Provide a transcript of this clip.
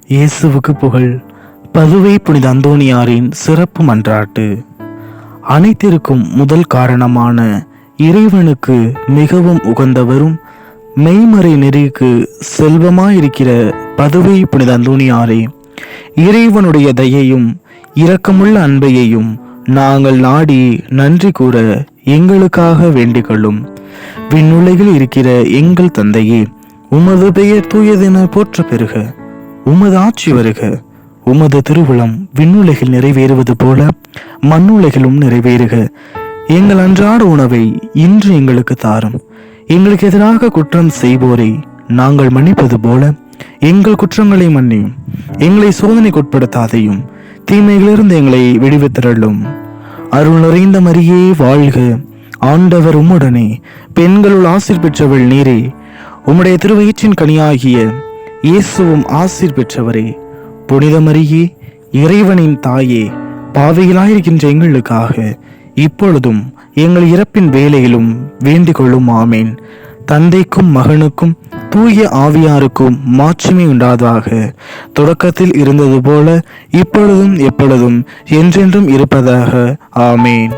இயேசுவுக்கு புகழ். பதுவை புனித அந்தோணியாரின் சிறப்பு மன்றாட்டு. அனைத்திற்கும் முதல் காரணமான இறைவனுக்கு மிகவும் உகந்தவரும் மெய்மறை நெறிக்கு செல்வமாயிருக்கிற பதுவை புனித அந்தோணியாரே, இறைவனுடைய தயையும் இரக்கமுள்ள அன்பையையும் நாங்கள் நாடி நன்றி கூற எங்களுக்காக வேண்டிக் விண்ணுலகில் இருக்கிற எங்கள் தந்தையே, உமது பெயர் தூயதென போற்ற பெறுக. உமது ஆட்சி வருக. உமது திருவுளம் விண்ணுலகில் நிறைவேறுவது போல மண்ணுலகிலும் நிறைவேறுக. எங்கள் அன்றாட உணவை இன்று எங்களுக்கு தாரும். எங்களுக்கு எதிராக குற்றம் செய்வோரை நாங்கள் மன்னிப்பது போல எங்கள் குற்றங்களை மன்னியும். எங்களை சோதனைக்குட்படுத்தாதையும் தீமைகளிலிருந்து எங்களை விடுவித்திரளும். அருள் நிறைந்த மரியே வாழ்க. ஆண்டவர் உம்முடனே, பெண்களுள் ஆசீர் பெற்றவள் நீரே. உம்முடைய திருவயிற்றின் கனியாகிய இயேசுவும் ஆசீர் பெற்றவரே. புனித மரியே, இறைவனின் தாயே, பாவிகளாயிருக்கின்ற எங்களுக்காக இப்பொழுதும் எங்கள் இறப்பின் வேளையிலும் வேண்டிக் கொள்ளும். ஆமேன். தந்தைக்கும் மகனுக்கும் தூய ஆவியாருக்கும் மாட்சிமை உண்டாதாக. தொடக்கத்தில் இருந்தது போல இப்பொழுதும் எப்பொழுதும் என்றென்றும் இருப்பதாக. ஆமேன்.